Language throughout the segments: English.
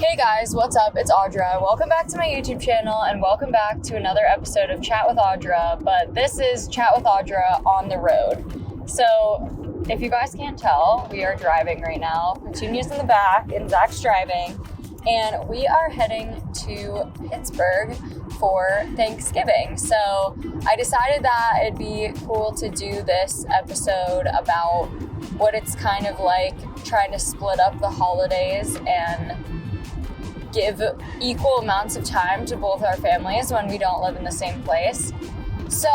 Hey guys, what's up? It's Audra. Welcome back to my YouTube channel and welcome back to another episode of Chat with Audra, but this is Chat with Audra on the road. So, if you guys can't tell, we are driving right now. Petunia's in the back and Zach's driving, and we are heading to Pittsburgh for Thanksgiving. So, I decided that it'd be cool to do this episode about what it's kind of like trying to split up the holidays and give equal amounts of time to both our families when we don't live in the same place. So,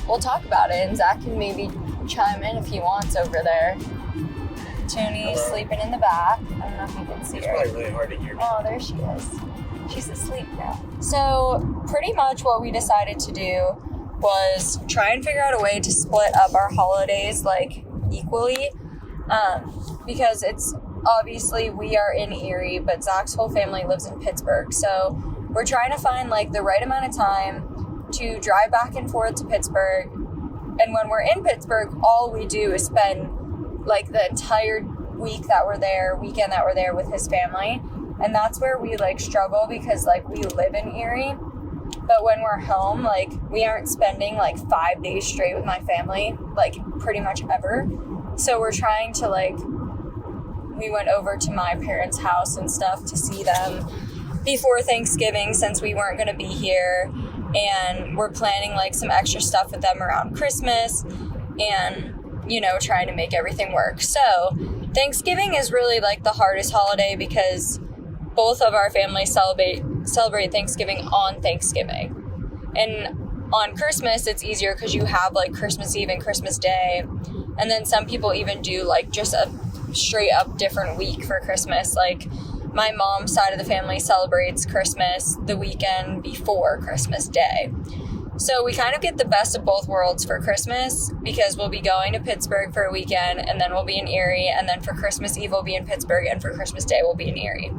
we'll talk about it, and Zach can maybe chime in if he wants over there. Toonie's sleeping in the back. I don't know if you can see her. It's probably really hard to hear me. Oh, there she is. She's asleep now. So, pretty much what we decided to do was try and figure out a way to split up our holidays, like, equally. Because it's obviously we are in Erie, but Zach's whole family lives in Pittsburgh. So we're trying to find like the right amount of time to drive back and forth to Pittsburgh. And when we're in Pittsburgh, all we do is spend like the entire weekend that we're there with his family. And that's where we like struggle because like we live in Erie. But when we're home, like we aren't spending like 5 days straight with my family, like pretty much ever. So we're trying to like, we went over to my parents' house and stuff to see them before Thanksgiving since we weren't going to be here. And we're planning like some extra stuff with them around Christmas and, you know, trying to make everything work. So Thanksgiving is really like the hardest holiday because both of our families celebrate Thanksgiving on Thanksgiving. And on Christmas, it's easier because you have like Christmas Eve and Christmas Day. And then some people even do like just a straight up different week for Christmas. Like my mom's side of the family celebrates Christmas the weekend before Christmas Day. So we kind of get the best of both worlds for Christmas because we'll be going to Pittsburgh for a weekend and then we'll be in Erie, and then for Christmas Eve we'll be in Pittsburgh, and for Christmas Day we'll be in Erie.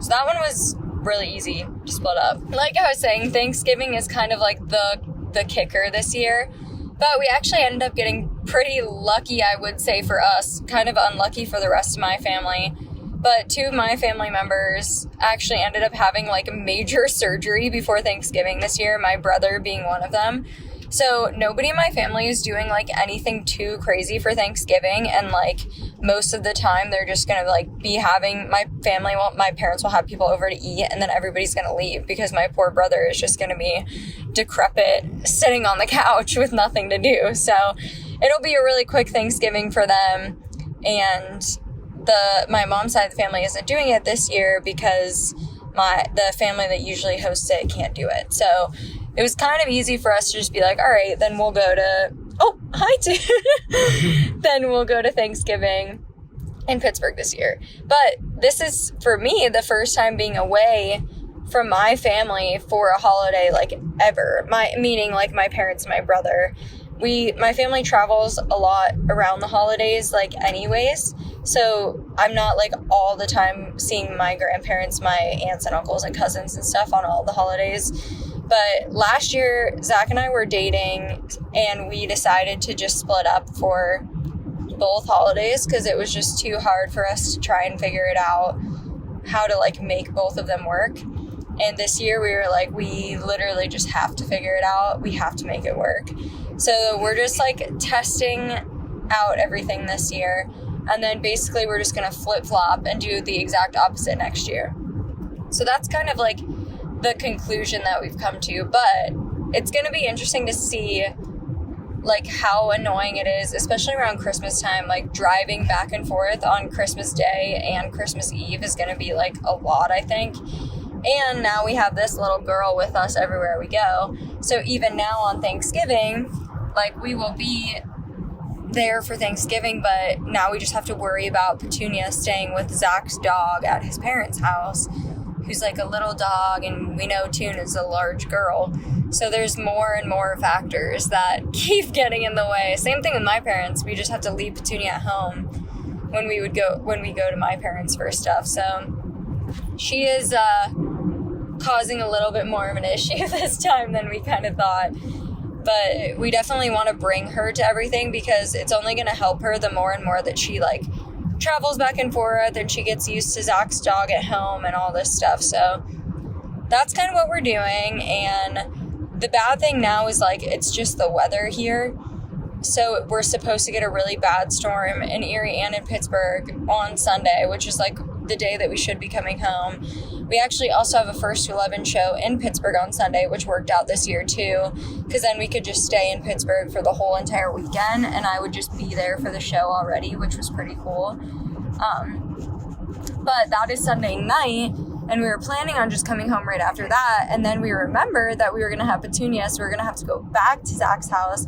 So that one was really easy to split up. Like I was saying, Thanksgiving is kind of like the kicker this year. But we actually ended up getting pretty lucky, I would say, for us. Kind of unlucky for the rest of my family. But two of my family members actually ended up having like a major surgery before Thanksgiving this year, my brother being one of them. So nobody in my family is doing like anything too crazy for Thanksgiving. And like most of the time they're just going to like be having my parents will have people over to eat, and then everybody's going to leave because my poor brother is just going to be decrepit sitting on the couch with nothing to do. So it'll be a really quick Thanksgiving for them. And my mom's side of the family isn't doing it this year because the family that usually hosts it can't do it. So it was kind of easy for us to just be like, all right, then we'll go to, oh, hi, dude. Then we'll go to Thanksgiving in Pittsburgh this year. But this is, for me, the first time being away from my family for a holiday, like, ever. Meaning, like, my parents and my brother. My family travels a lot around the holidays, like, anyways. So I'm not, like, all the time seeing my grandparents, my aunts and uncles and cousins and stuff on all the holidays. But last year, Zach and I were dating, and we decided to just split up for both holidays because it was just too hard for us to try and figure it out how to, like, make both of them work. And this year, we were like, we literally just have to figure it out. We have to make it work. So we're just, like, testing out everything this year. And then basically, we're just going to flip-flop and do the exact opposite next year. So that's kind of, like, the conclusion that we've come to, but it's going to be interesting to see like how annoying it is, especially around Christmas time. Like driving back and forth on Christmas Day and Christmas Eve is going to be like a lot, I think. And now we have this little girl with us everywhere we go. So even now on Thanksgiving, like we will be there for Thanksgiving, but now we just have to worry about Petunia staying with Zach's dog at his parents' house, who's like a little dog, and we know Tune is a large girl. So there's more and more factors that keep getting in the way. Same thing with my parents. We just have to leave Petunia at home when we go to my parents for stuff. So she is causing a little bit more of an issue this time than we kind of thought. But we definitely want to bring her to everything because it's only going to help her the more and more that she like travels back and forth, and she gets used to Zach's dog at home and all this stuff. So that's kind of what we're doing. And the bad thing now is, like, it's just the weather here. So we're supposed to get a really bad storm in Erie and in Pittsburgh on Sunday, which is like the day that we should be coming home. We actually also have a 1 to 11 show in Pittsburgh on Sunday, which worked out this year too, because then we could just stay in Pittsburgh for the whole entire weekend, and I would just be there for the show already, which was pretty cool. But that is Sunday night, and we were planning on just coming home right after that, and then we remembered that we were going to have Petunia, so we were going to have to go back to Zach's house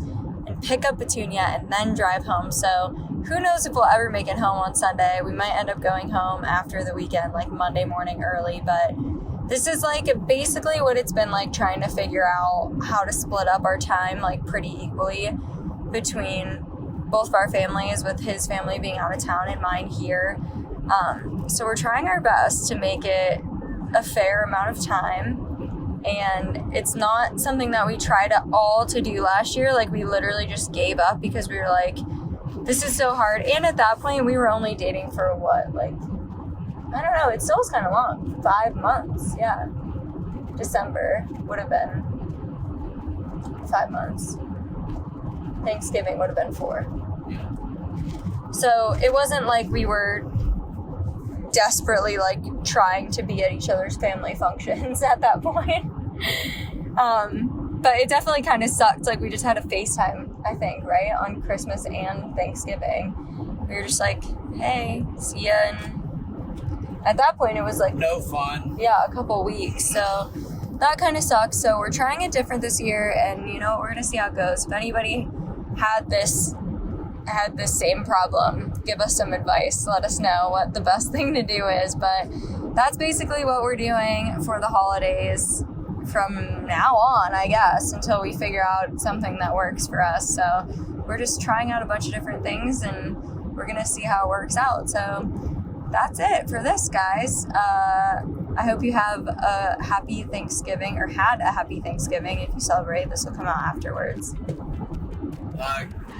and pick up Petunia and then drive home. So who knows if we'll ever make it home on Sunday. We might end up going home after the weekend, like Monday morning early, but this is like basically what it's been like, trying to figure out how to split up our time like pretty equally between both of our families, with his family being out of town and mine here. So we're trying our best to make it a fair amount of time. And it's not something that we tried at all to do last year. Like, we literally just gave up because we were like, this is so hard. And at that point, we were only dating for what? Like, I don't know. It still was kind of long. 5 months. Yeah. December would have been 5 months. Thanksgiving would have been 4. So it wasn't like we were desperately like trying to be at each other's family functions at that point. But it definitely kind of sucked. Like, we just had a FaceTime, I think, right, on Christmas and Thanksgiving. We were just like, hey, see ya. And at that point it was like no fun. Yeah, a couple weeks. So that kind of sucks. So we're trying it different this year, and you know, we're gonna see how it goes. If anybody had this same problem, give us some advice. Let us know what the best thing to do is. But that's basically what we're doing for the holidays from now on, I guess, until we figure out something that works for us. So we're just trying out a bunch of different things, and we're gonna see how it works out. So that's it for this, guys. I hope you have a happy Thanksgiving, or had a happy Thanksgiving. If you celebrate, this will come out afterwards.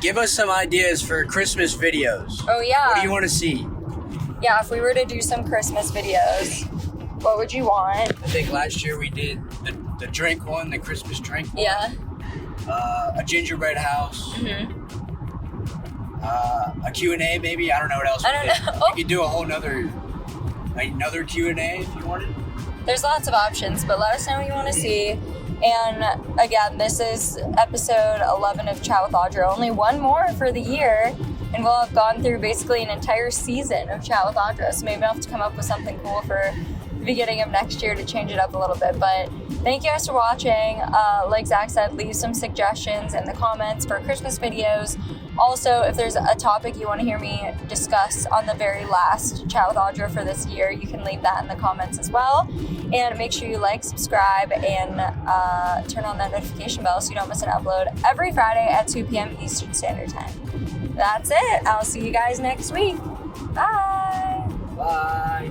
Give us some ideas for Christmas videos. Oh, yeah. What do you want to see? Yeah, if we were to do some Christmas videos, what would you want? I think last year we did the drink one, the Christmas drink one. Yeah. A gingerbread house. Mm-hmm. A Q&A maybe. I don't know what else. I don't know. We could do a whole another Q&A if you wanted. There's lots of options, but let us know what you want to see. And again, this is episode 11 of Chat with Audra. Only one more for the year, and we'll have gone through basically an entire season of Chat with Audra. So maybe I'll have to come up with something cool for the beginning of next year to change it up a little bit. But thank you guys for watching. Like Zach said, leave some suggestions in the comments for Christmas videos. Also, if there's a topic you want to hear me discuss on the very last Chat with Audra for this year, you can leave that in the comments as well. And make sure you like, subscribe, and turn on that notification bell so you don't miss an upload every Friday at 2 p.m. Eastern Standard Time. That's it. I'll see you guys next week. Bye. Bye.